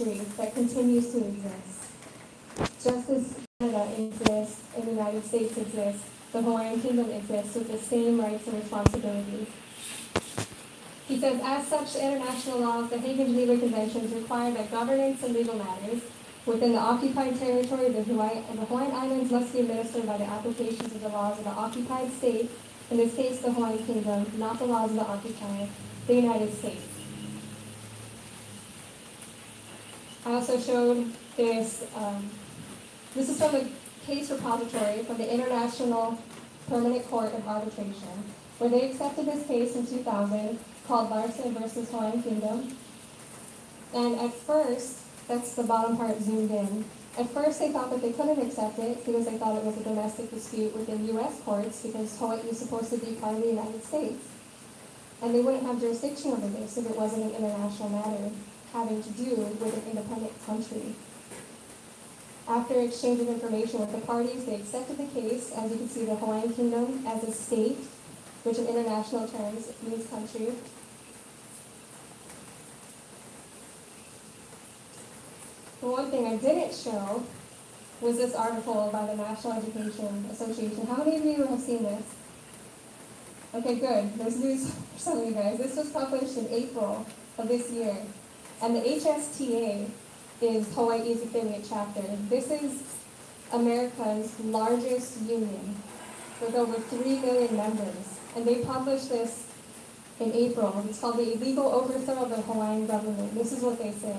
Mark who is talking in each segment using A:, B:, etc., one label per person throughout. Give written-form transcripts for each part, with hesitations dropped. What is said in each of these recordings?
A: that continues to exist. Just as Canada exists and the United States exists, the Hawaiian Kingdom exists with the same rights and responsibilities. He says, as such, the international laws, the Hague and Geneva Conventions require that governance and legal matters within the occupied territory of the Hawaiian Islands must be administered by the applications of the laws of the occupied state, in this case the Hawaiian Kingdom, not the laws of the occupier, the United States. I also showed this, this is from the case repository from the International Permanent Court of Arbitration, where they accepted this case in 2000 called Larson versus Hawaiian Kingdom. And at first, that's the bottom part zoomed in, at first they thought that they couldn't accept it because they thought it was a domestic dispute within U.S. courts because Hawaii is supposed to be part of the United States. And they wouldn't have jurisdiction over this if it wasn't an international matter having to do with an independent country. After exchanging information with the parties, they accepted the case. As you can see, the Hawaiian Kingdom as a state, which in international terms means country. The one thing I didn't show was this article by the National Education Association. How many of you have seen this? Okay, good. There's news for some of you guys. This was published in April of this year. And the HSTA is Hawaii's affiliate chapter. This is America's largest union with over 3 million members. And they published this in April. It's called the Illegal Overthrow of the Hawaiian Government. This is what they say.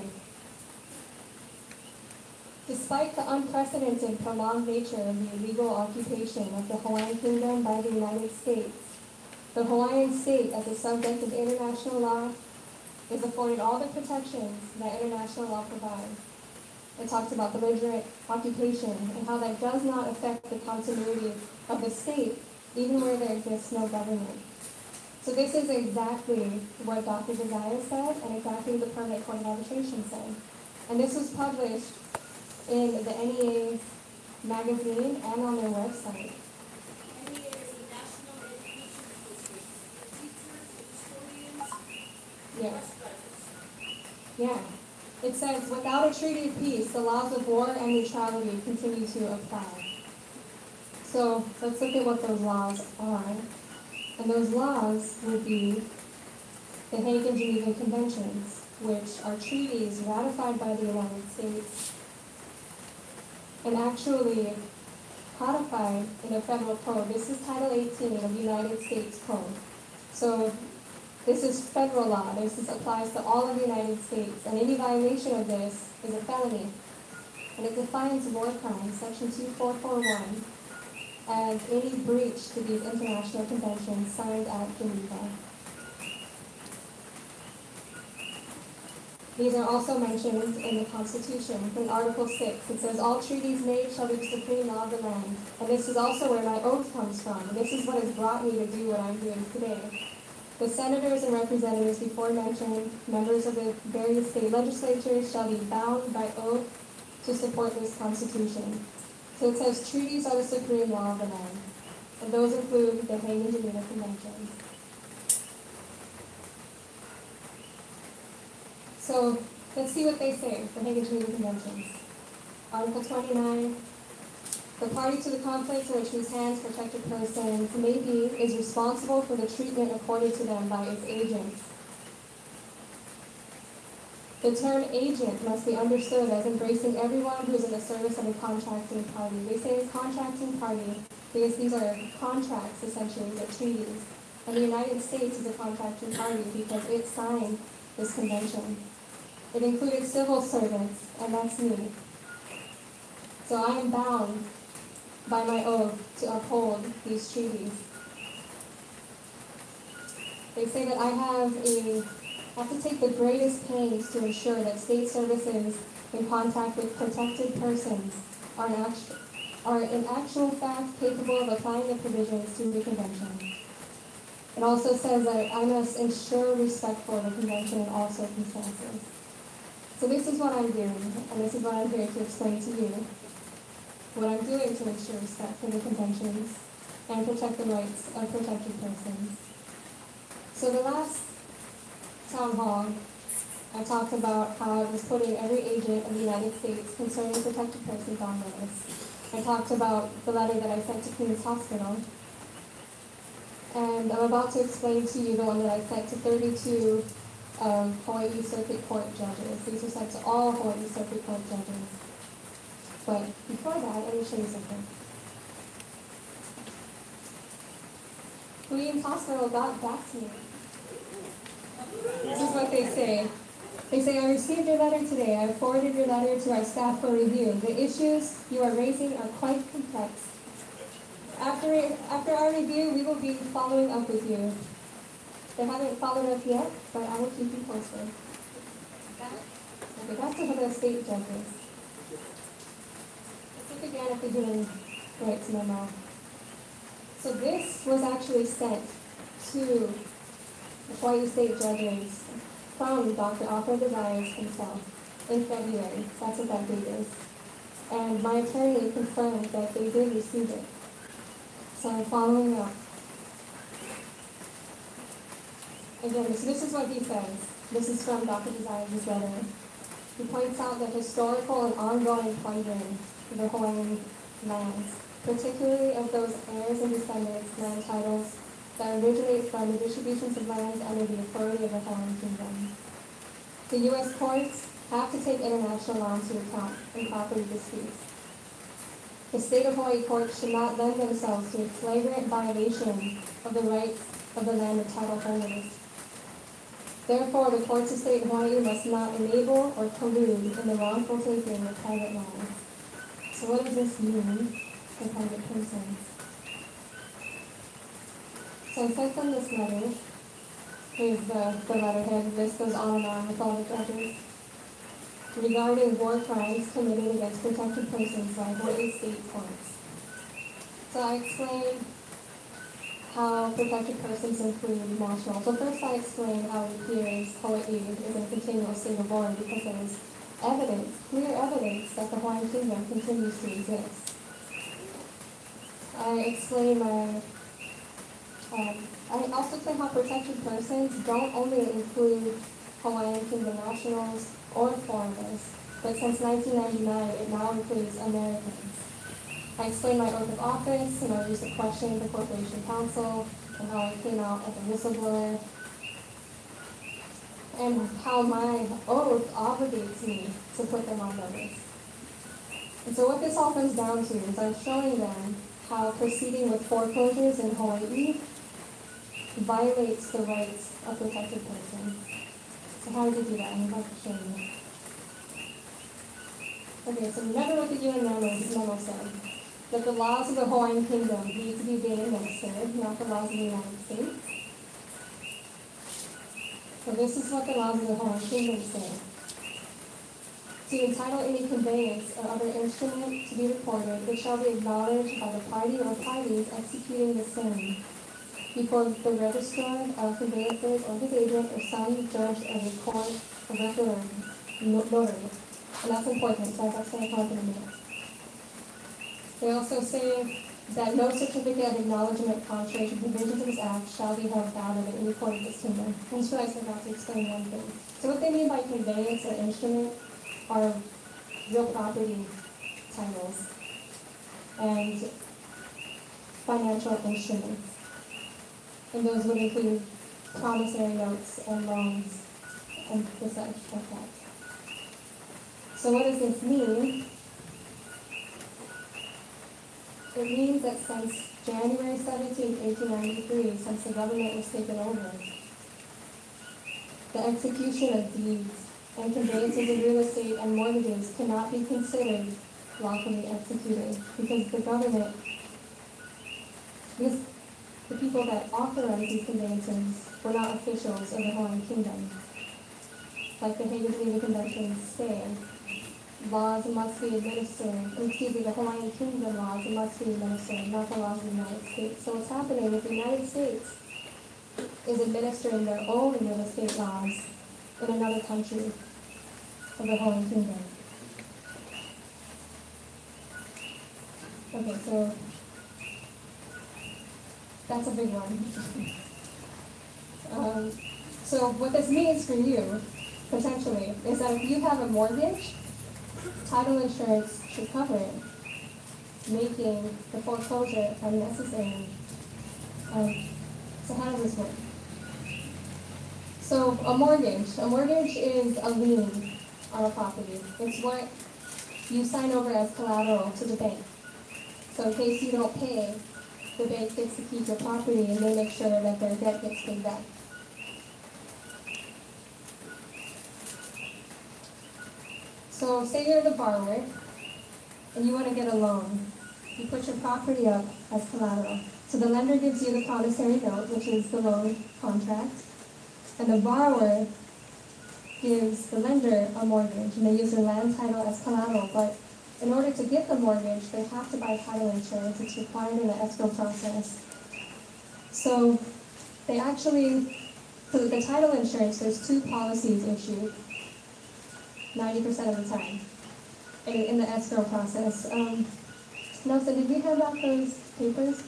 A: Despite the unprecedented prolonged nature of the illegal occupation of the Hawaiian Kingdom by the United States, the Hawaiian state, as a subject of international law, is afforded all the protections that international law provides. It talks about belligerent occupation and how that does not affect the continuity of the state, even where there exists no government. So this is exactly what Dr. Desire said and exactly what the Permanent Court of Arbitration said. And this was published in the NEA's magazine and on their website.
B: NEA is the National Education Association. Teachers, historians,
A: Yes. Yeah. It says, without a treaty of peace, the laws of war and neutrality continue to apply. So let's look at what those laws are. And those laws would be the Hague and Geneva Conventions, which are treaties ratified by the United States and actually codified in a federal code. This is Title 18 of the United States Code. So this is federal law. This applies to all of the United States, and any violation of this is a felony. And it defines war crimes, Section 2441, as any breach to these international conventions signed at Geneva. These are also mentioned in the Constitution. In Article 6, it says, all treaties made shall be the supreme law of the land. And this is also where my oath comes from. And this is what has brought me to do what I'm doing today. The senators and representatives before mentioned, members of the various state legislatures, shall be bound by oath to support this Constitution. So it says treaties are the supreme law of the land. And those include the Hague and Geneva Conventions. So let's see what they say, the Hague and Geneva Conventions. Article 29, the party to the conflict in which whose hands protected persons may be is responsible for the treatment accorded to them by its agents. The term agent must be understood as embracing everyone who is in the service of a contracting party. They say contracting party because these are contracts, essentially, they're treaties. And the United States is a contracting party because it signed this convention. It included civil servants, and that's me. So I am bound by my oath to uphold these treaties. They say that I have to take the greatest pains to ensure that state services in contact with protected persons are in actual fact capable of applying the provisions to the convention. It also says that I must ensure respect for the convention in all circumstances. So this is what I'm doing, and this is what I'm here to explain to you. What I'm doing to ensure respect for the conventions and protect the rights of protected persons. So the last town hall I talked about how I was putting every agent of the United States concerning protected persons on notice. I talked about the letter that I sent to Queens Hospital. And I'm about to explain to you the one that I sent to 32 Hawaii Circuit Court judges. These were sent to all Hawaii Circuit Court judges. But before that, let me show you something. Queens Hospital got back to me. This is what they say. They say, I received your letter today. I forwarded your letter to our staff for review. The issues you are raising are quite complex. After our review, we will be following up with you. They haven't followed up yet, but I will keep you posted. Okay, back to the state judges. Let's look again at the human rights memo. So this was actually sent to the Hawaii state judges from Dr. Alfred Desires himself in February. That's what that date is. And my attorney confirmed that they did receive it. So I'm following up. Again, so this is what he says. This is from Dr. Desires' letter. He points out the historical and ongoing plundering of the Hawaiian lands, particularly of those heirs and descendants land titles that originate from the distributions of lands under the authority of the Hawaiian Kingdom. The U.S. courts have to take international law into account in property disputes. The state of Hawaii courts should not lend themselves to a flagrant violation of the rights of the land of title holders. Therefore, the courts of state Hawaii must not enable or collude in the wrongful taking of private lands. So what does this mean for private persons? So I sent them this letter. Here's the letterhead. This goes on and on with all the judges. Regarding war crimes committed against protected persons by Hawaii state courts. So I explained how protected persons include national. So first I explained how it appears Hawaii is in continual state of war because there is evidence, clear evidence, that the Hawaiian Kingdom continues to exist. I explained I also explained how protected persons don't only include Hawaiian Kingdom nationals or foreigners, but since 1999 it now includes Americans. I explained my oath of office and my recent questioning the Corporation Council and how I came out as a whistleblower and how my oath obligates me to put them on notice. And so what this all comes down to is I'm showing them how proceeding with foreclosures in Hawaii violates the rights of protected persons. So how did you do that? I'm about to show you. Okay, so remember what the UN memo said. That the laws of the Hawaiian Kingdom need to be being administered, not the laws of the United States. So this is what the laws of the Hawaiian Kingdom say. To entitle any conveyance or other instrument to be recorded, it shall be acknowledged by the party or parties executing the same before the registrar of conveyances or his agent or some judge of a court of record notary. And that's important, so that's going to come up in a minute. They also say that no certificate of acknowledgement contrary to provisions of this act shall be held valid in any court of this kingdom. I just realized I forgot to explain one thing. So what they mean by conveyance or instrument are real property titles and financial instruments. And those would include promissory notes and loans and the such like that. So what does this mean? It means that since January 17, 1893, since the government was taken over, the execution of deeds and conveyances of real estate and mortgages cannot be considered lawfully executed because the government, because the people that authorized these conveyances were not officials of the Hawaiian Kingdom. Like the Hague Geneva Conventions say, laws must be administered, the Hawaiian Kingdom laws must be administered, not the laws of the United States. So what's happening is the United States is administering their own real estate laws in another country of the Hawaiian Kingdom. Okay, so that's a big one. So what this means for you potentially, is that if you have a mortgage, title insurance should cover it, making the foreclosure unnecessary. So how does this work? So a mortgage is a lien on a property. It's what you sign over as collateral to the bank. So in case you don't pay, the bank gets to keep your property and they make sure that their debt gets paid back. So say you're the borrower and you want to get a loan. You put your property up as collateral. So the lender gives you the promissory note, which is the loan contract, and the borrower gives the lender a mortgage, and they use their land title as collateral. But in order to get the mortgage, they have to buy title insurance. It's required in the escrow process. So the title insurance, there's 2 policies issued 90% of the time in the escrow process. Nelson, did we hand out those papers?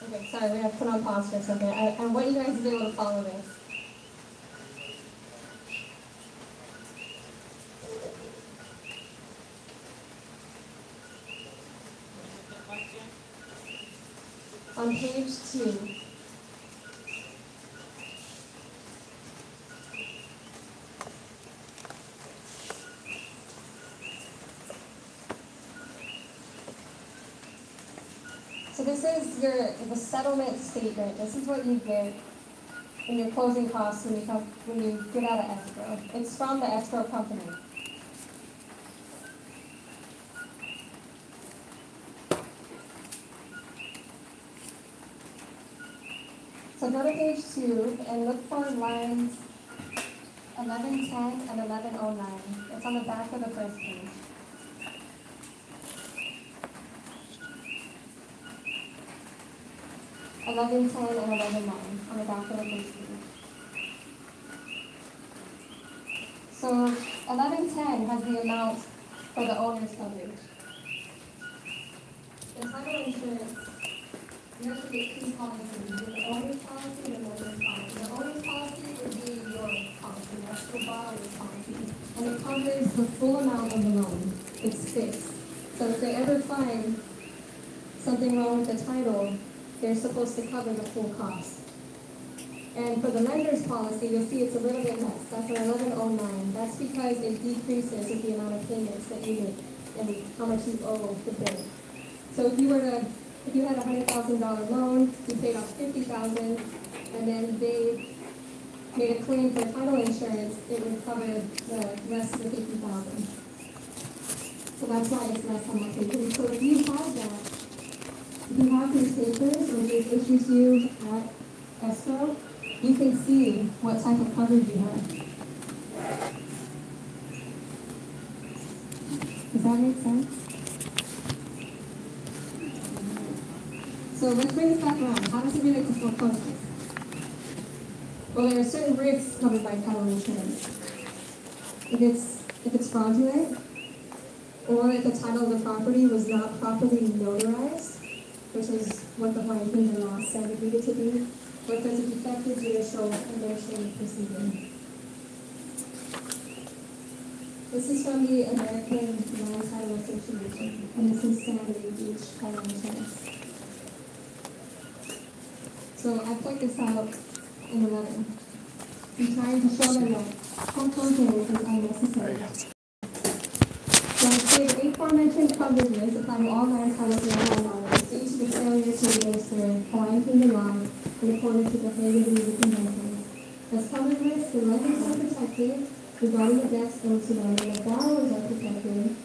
A: Okay, sorry, we have to put on pause for a second. I want you guys to be able to follow this. On page 2. So this is the settlement statement. This is what you get in your closing costs when you get out of escrow. It's from the escrow company. So go to page 2 and look for lines 1110 and 1109. It's on the back of the first page. 1110 and 1109 on the back of the first page. So 1110 has the amount for the owner's coverage. The title insurance, you have to get 2 policies. The owner's policy and the lender's policy. The owner's policy would be your policy. That's the borrower's policy. And it covers the full amount of the loan. It's fixed. So if they ever find something wrong with the title, they're supposed to cover the full cost. And for the lender's policy, you'll see it's a little bit less. That's an 1109. That's because it decreases with the amount of payments that you make and how much you owe the bank. So if you had a $100,000 loan, you paid off $50,000, and then they made a claim for title insurance, it would cover the rest of the $50,000. So that's why it's less on monthly pay. So if you have that, if you have these papers or these issues you at escrow, you can see what type of coverage you have. Does that make sense? So let's bring this back around. How does it relate to foreclosures? Well, there are certain risks covered by title insurance. If it's fraudulent, or if the title of the property was not properly notarized, which is what the Hawaiian Kingdom law said it needed to be, or if there's a defective judicial administrative proceeding. This is from the American Land Title Association, and this is Sandy Beach Title Insurance. So I point this out in the letter. I'm trying to show them that foreclosure is unnecessary. So I say the aforementioned coverages apply to all land titles in Hawaii due to the failure to administer Hawaiian Kingdom law in accordance with the Hawaiian Kingdom Convention. As covered risks, the lenders are protected regarding the debts owed to them, and the borrowers are protected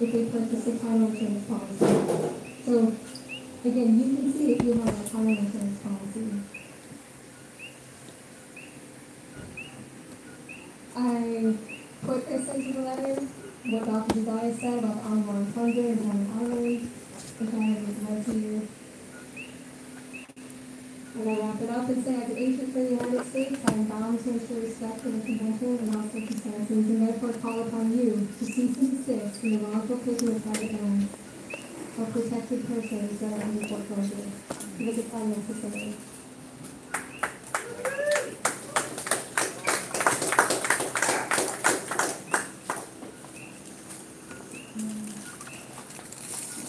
A: if they purchase a title insurance policy. So again, you can see if you have a title insurance policy. I put this into the letter, what Dr. Desire said about the ongoing closure and having islands, which I have read to you. And I wrap it up and say, as an agent for the United States, I am bound to ensure respect for the convention and all circumstances, and therefore call upon you to cease and desist in the wrongful taking of private lands of protected persons that are under foreclosure, because it's unnecessary.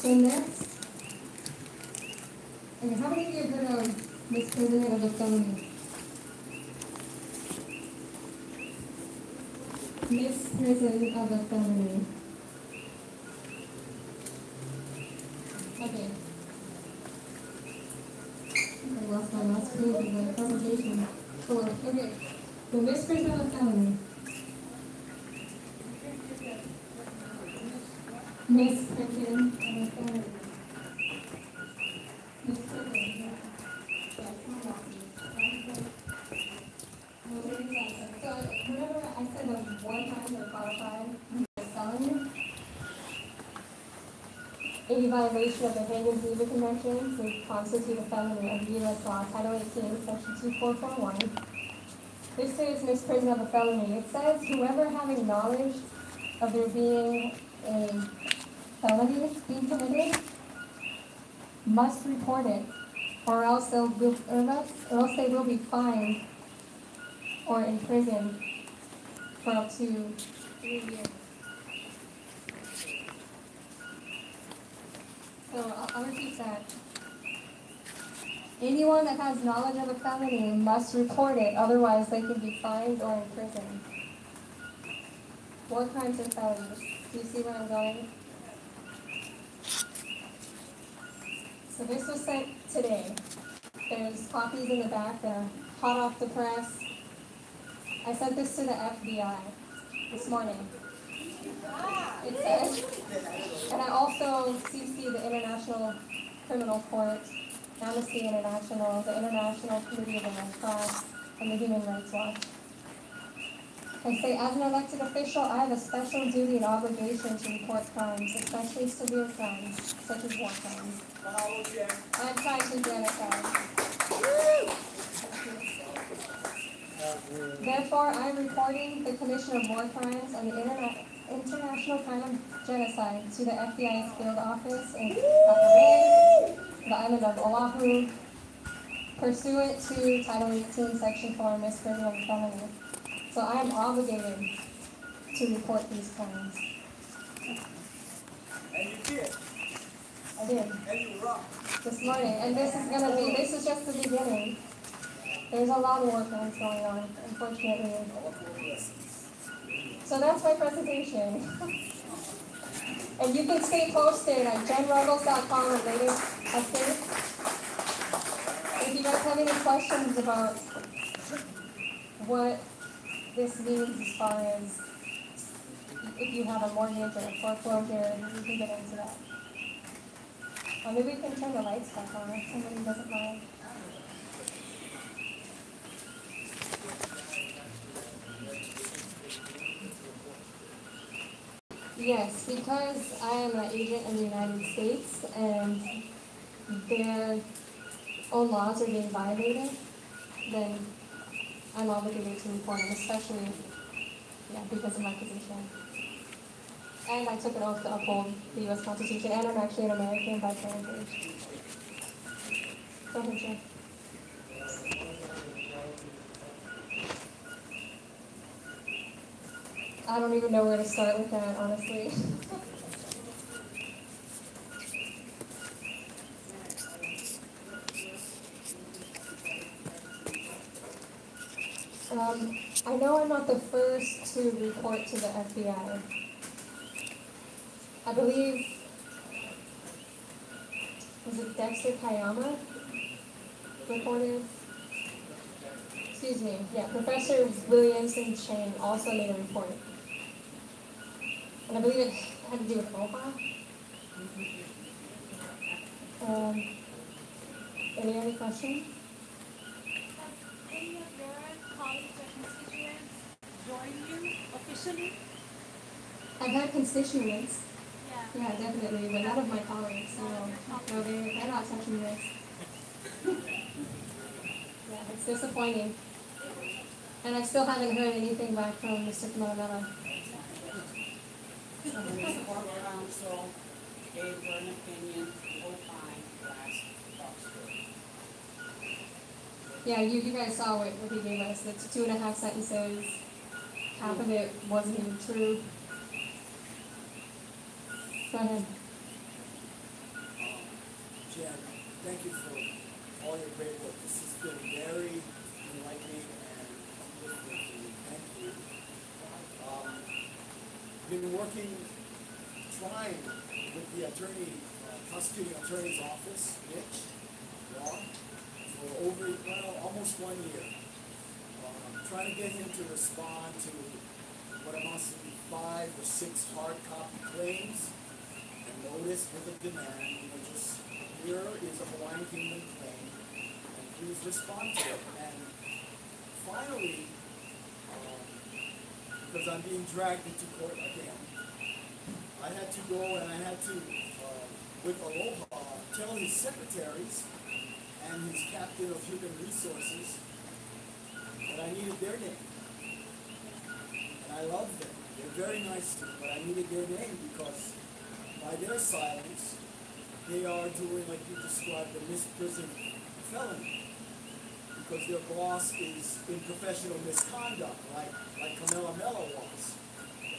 A: So next, okay, how many of you have heard of misprision of a felony? Misprison of a felony. Okay. I lost my last page of the presentation. Okay. The misprison of a felony. Misprison of a felony. Misprison. So remember I said that one time they're qualified as felony? Any violation of the Hague and Geneva Conventions would constitute a felony under U.S. Law, Title 18, Section 2441. This is misprision of a felony. It says whoever having knowledge of there being a felony being committed must report it, or else they will be fined or imprisoned for up to 3 years. So I'll repeat that. Anyone that has knowledge of a felony must report it, otherwise they can be fined or imprisoned. What kinds of felonies? Do you see where I'm going? So this was sent today. There's copies in the back that are hot off the press. I sent this to the FBI this morning. It says, and I also CC the International Criminal Court, Amnesty International, the International Committee of the Red Cross, and the Human Rights Watch. I say, as an elected official, I have a special duty and obligation to report crimes, especially severe crimes, such as war crimes. Anti genocide. Therefore, I am reporting the commission of war crimes and the international crime of genocide to the FBI's field office in Hawaii, the island of Oahu, pursuant to Title 18, Section 4, misprision of a felony. So I am obligated to report these crimes.
C: And you did.
A: I did.
C: And you rocked.
A: This morning. And this is just the beginning. There's a lot of war crimes going on, unfortunately. So that's my presentation. And you can stay posted at jenruggles.com related updates. If you guys have any questions about what this means as far as if you have a mortgage or a foreclosure, you can get into that. Maybe we can turn the lights back on if somebody doesn't mind. Yes, because I am an agent in the United States and their own laws are being violated, then I'm obligated to report them, especially because of my position. And I took an oath to uphold the U.S. Constitution, and I'm actually an American by parentage. Go ahead, Jeff. I don't even know where to start with that, honestly. I know I'm not the first to report to the FBI. I believe, was it Dexter Kayama reported? Excuse me, yeah, Professor Williamson Chang also made a report. And I believe it had to do with OPA. Any other questions?
B: Have any of your colleagues or constituents joined you officially?
A: I've had constituents.
B: Yeah.
A: Yeah, definitely, but none of my colleagues. No, they're not touching this. Yeah, it's disappointing. And I still haven't heard anything back from Mr. Kamehameha.
D: So the corporate council gave her an opinion, opine last October.
A: Yeah, you guys saw what he gave us. It's 2.5 sentences. Half of it wasn't even true. Go ahead.
C: again, thank you for all your great work. This has been very enlightening and uplifting for me. Thank you. Been working, trying with the prosecuting attorney's office, Mitch Law, for almost 1 year. Trying to get him to respond to what amounts to be 5 or 6 hard copy claims and notice with a demand, just here is a Hawaiian Kingdom claim, and please respond to it. And finally, because I'm being dragged into court again, I had to go and I had to, with Aloha, tell his secretaries and his captain of human resources that I needed their name. And I love them. They're very nice to me, but I needed their name because by their silence, they are doing, like you described, a misprision felony. Because their boss is in professional misconduct, like Camilla Mello was.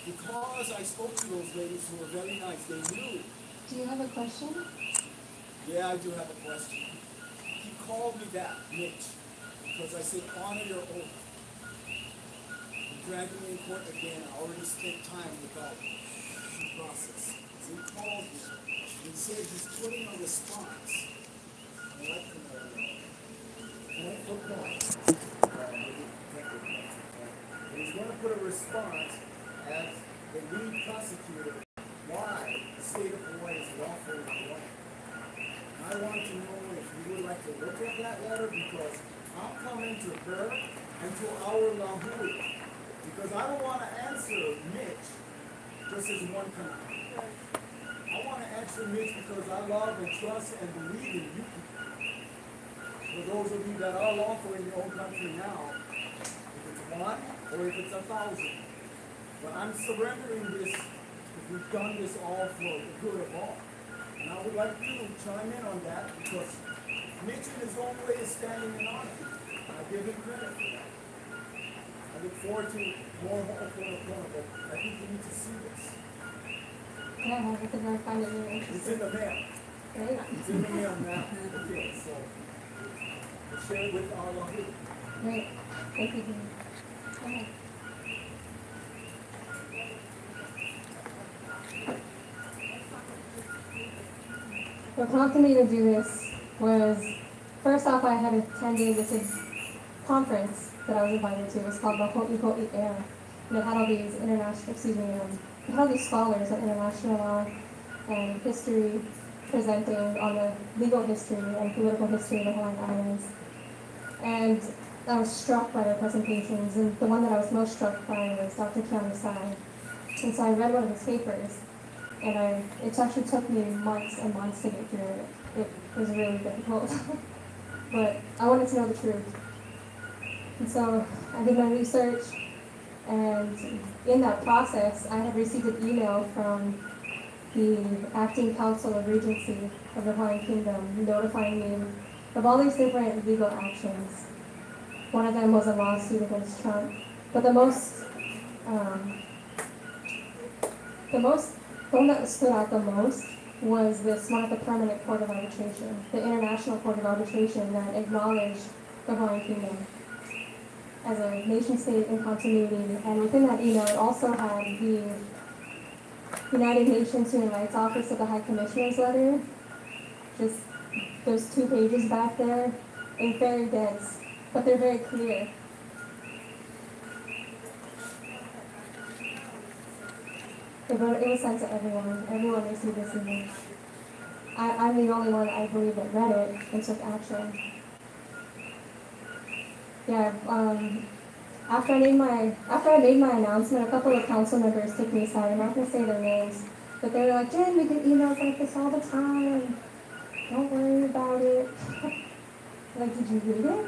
C: Because I spoke to those ladies who were very nice, they knew.
A: Do you have a question?
C: Yeah, I do have a question. He called me back, Mitch, because I said, honor your oath. He dragged me in court again. I already spent time without due process. So he called me. He said he's putting a response. I like Camilla Mello. And I put he's going to put a response as the lead prosecutor why the state of Hawaii is lawful in Hawaii. I want to know if you would like to look at that letter because I'm coming to her and to our Lahui. Because I don't want to answer Mitch just as one command. I want to answer Mitch because I love and trust and believe in you. For those of you that are lawful in your own country now, if it's 1 or if it's 1,000. But I'm surrendering this because we've done this all for the good of all. And I would like to chime in on that because Mitch in his own way is standing in honor. And I give him credit for that. I look forward to more Ho'oponopono, but I think you need to see this.
A: Yeah, I think I find it really
C: It's
A: interesting.
C: in the mail.
A: Great.
C: It's in the mail now. Okay, so we'll share it with our Lahui.
A: Great. Thank you. Dean. Go ahead. What prompted me to do this was, first off, I had attended this conference that I was invited to. It was called the Ho'i Air. And it had all these it had all these scholars of international law and history presenting on the legal history and political history of the Hawaiian Islands. And I was struck by their presentations, and the one that I was most struck by was Dr. Keanu Sai. And so I read one of his papers, and it actually took me months and months to get through it. It was really difficult. But I wanted to know the truth. And so I did my research, and in that process, I had received an email from the acting council of Regency of the Hawaiian Kingdom notifying me of all these different legal actions. One of them was a lawsuit against Trump. But the one that stood out the most was this one at the Permanent Court of Arbitration, the International Court of Arbitration that acknowledged the Hawaiian Kingdom as a nation state in continuity. And within that email, it also had the United Nations Human Rights Office of the High Commissioner's letter, just those 2 pages back there, and very dense, but they're very clear. It was sent to everyone. Everyone received this email. I'm the only one, I believe, that read it and took action. Yeah, after I made my announcement, a couple of council members took me aside. I'm not going to say their names, but they were like, Jen, we get emails like this all the time. Don't worry about it. Like, did you read it?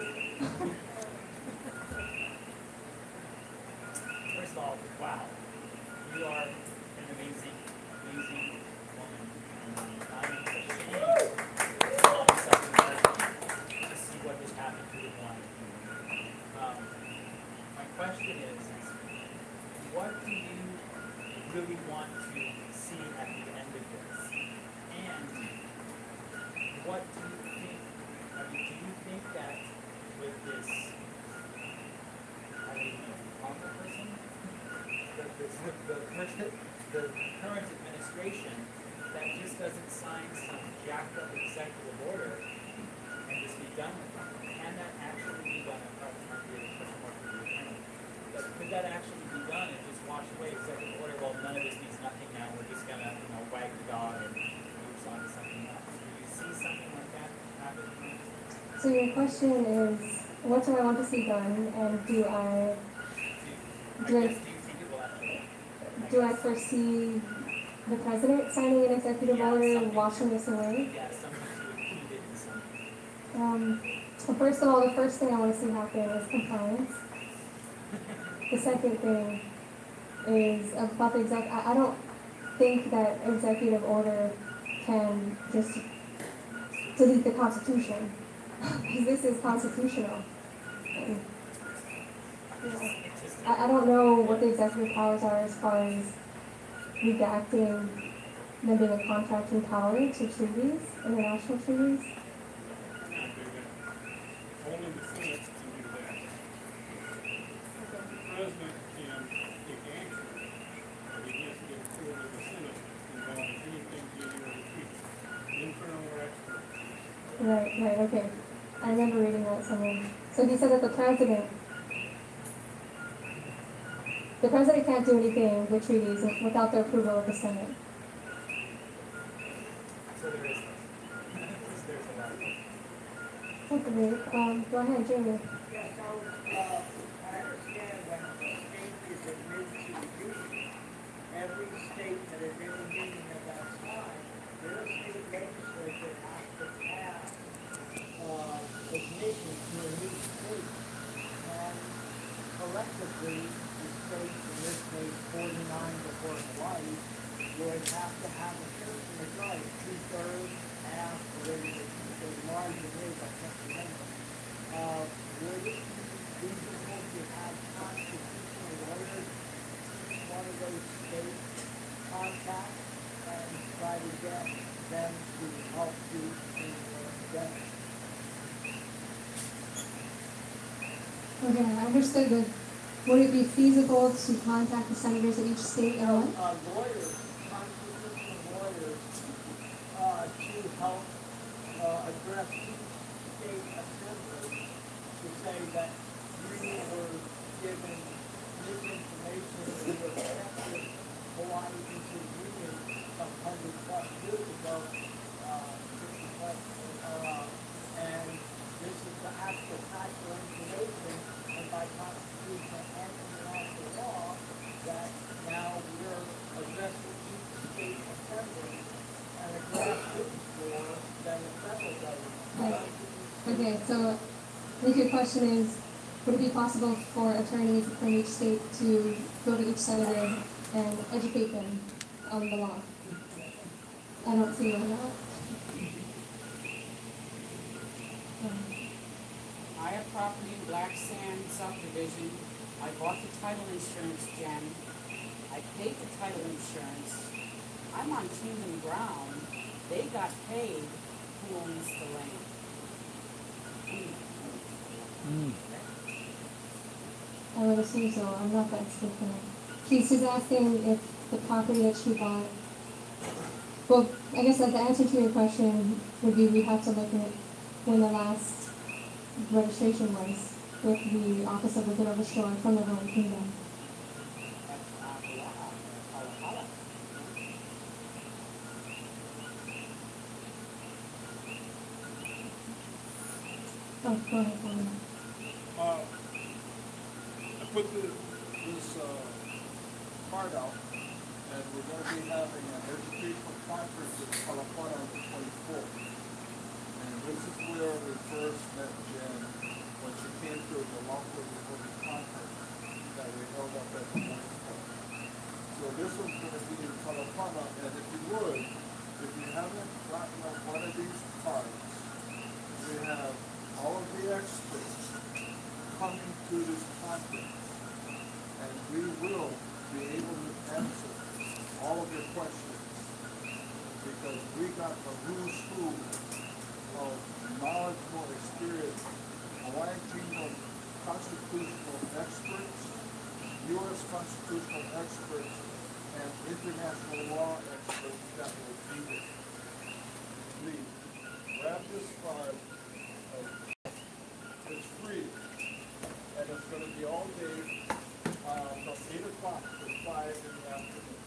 E: First of all, wow. You are an amazing, amazing woman. And I'm ashamed all of a sudden to see what has happened to the Hawaiian Kingdom. My question is, what do you really want to see at the end of this? And what do you think, I mean, do you think that with this, I don't even know, powerful person? The current administration that just doesn't sign some jacked up executive order and just be done with it? Can that actually be done? I'm trying to get a question mark for the attorney. But could that actually be done and just wash away executive order? Well, none of this means nothing now. We're just gonna, wag the dog and move on to something else. Do you see something like that happen?
A: So your question is, what do I want to see done, and do I
E: Do you think it will actually happen?
A: do I foresee the president signing an executive
E: Yeah,
A: order
E: something.
A: washing this away?
E: Yeah, something to impede it in some way.
A: Well, first of all, the first thing I want to see happen is compliance. The second thing is about the I don't think that executive order can just delete the Constitution, because this is constitutional. And, I don't know what the executive powers are as far as redacting them being a contracting power to treaties, international treaties.
F: Only the Senate can do that. The president can take action, but he has to get approval of the Senate involving anything dealing with the treaty, internal or external.
A: Right, okay. I remember reading that somewhere. So he said that the president can't do anything with treaties without the approval of the Senate.
E: So there is there's a lot.
A: Okay, go ahead, Jamie.
G: Yes, so, I understand when a state is admitted to the union, every state that is in the union at that time, their state legislature has to pass, admission to a new state. And collectively, the states, in this case, 49 before Hawaii, would have to have a certain majority, 2/3, half, whatever the margin is, I can't remember. Would it be reasonable to have constitutional lawyers, each one of those states contact and try to get them to help you in your endeavor?
A: Okay, I understood, but would it be feasible to contact the senators of each state and what?
G: Lawyers, constitutional lawyers, to help address each state assembly to say that you were given misinformation and you accepted Hawaii into the union some 100+ years ago, 60+, and this is the actual factual information, and by constitution and international law, that now we're addressing each state assembly and a grassroots for than the federal government.
A: Okay, so I think your question is, would it be possible for attorneys from each state to go to each senator and educate them on the law? I don't see why not.
D: I have property in Black Sand subdivision. I bought the title insurance, Jen. I paid the title insurance. I'm on Kingdom ground. They got paid. Who owns the land?
A: I would assume so. I'm not that skillful. She's asking if the property that she bought. Well, I guess that the answer to your question would be we have to look at when the last registration was with the Office of the Good of the Shore from the Hawaiian Kingdom. Oh, go ahead, Tommy.
F: I put this card out, and we're going to be having an educational conference in Kalapana on the 24th. And this is where we first met Jen when she came to the Longwood Republic conference that we held up at the Morning Club. So this one's going to be in Kalapana, and if you would, if you haven't gotten one of these cards, we have all of the experts coming to this conference, and we will be able to answer all of your questions, because we got the who's who Hawaiian Kingdom constitutional experts, U.S. constitutional experts, and international law experts that will be there. Please, grab this card. It's free, and it's going to be all day from 8 o'clock to 5 in the afternoon.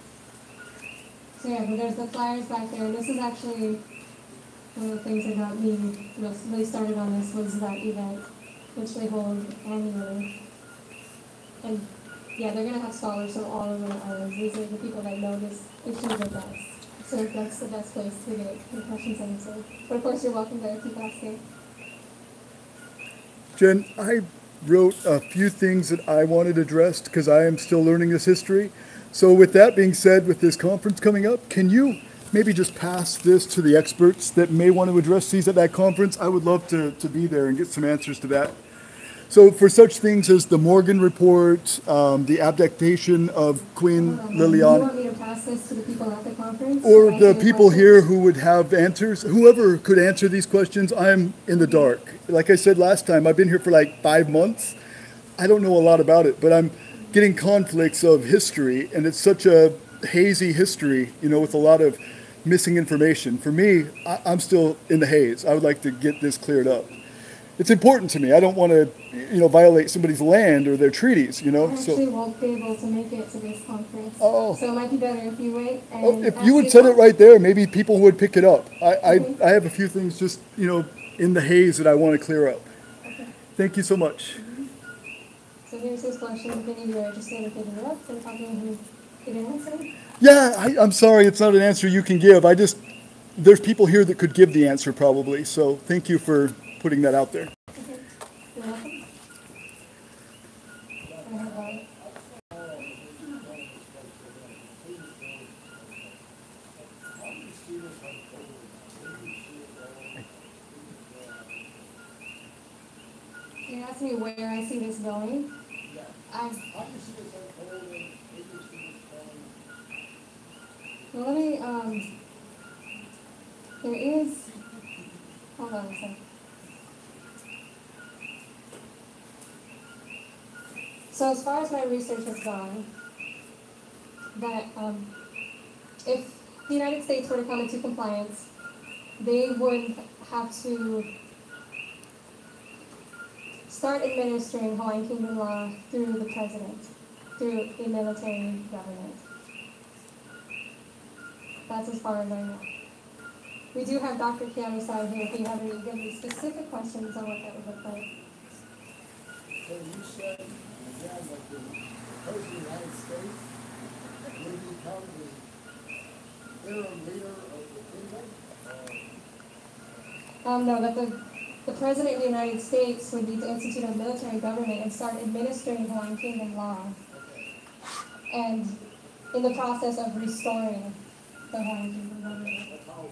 A: So yeah, but there's the flyers back there. This is actually one of the things that got me really started on this was that event, which they hold annually. And yeah, they're gonna have scholars from all over the islands. These are the people that know this issue the best. So that's the best place to get your questions answered. But of course, you're welcome to keep asking.
H: Jen, I wrote a few things that I wanted addressed because I am still learning this history. So with that being said, with this conference coming up, can you maybe just pass this to the experts that may want to address these at that conference? I would love to be there and get some answers to that. So for such things as the Morgan Report, the abdication of Queen
A: Do you
H: Liliana,
A: want me to pass this to the people at the conference?
H: or
A: to
H: the
A: answer
H: people
A: questions?
H: here who would have answers, whoever could answer these questions, I'm in the dark. Like I said last time, I've been here for like 5 months. I don't know a lot about it, but I'm getting conflicts of history, and it's such a hazy history, you know, with a lot of missing information. For me, I'm still in the haze. I would like to get this cleared up. It's important to me. I don't want to, you know, violate somebody's land or their treaties, you know.
A: I actually won't be able to make it to this conference.
H: Oh.
A: So it might be better if you wait and
H: Oh, if
A: ask
H: you would
A: your
H: set it
A: questions.
H: right there, maybe people would pick it up. I
A: Okay.
H: have a few things just, you know, in the haze that I want to clear up.
A: Okay.
H: Thank you so much.
A: So here's his question. If any of you are interested in picking it up and talking who didn't answer.
H: Yeah, I'm sorry, it's not an answer you can give. There's people here that could give the answer probably. So thank you for putting that out there.
A: Okay. You're welcome. I have You asked me where I see this going. Well, let me, there is, hold on a second. So as far as my research has gone, that if the United States were to come into compliance, they would have to start administering Hawaiian Kingdom law through the president, through a military government. That's as far as I know. We do have Dr. Kiamisai here if you have any specific questions on what that would look like.
C: So you said, again, that the President of the United States would become the interim leader of the kingdom?
A: No, that the President of the United States would need to institute a military government and start administering Hawaiian Kingdom law. And in the process of restoring the Hawaiian Kingdom government.
C: That's how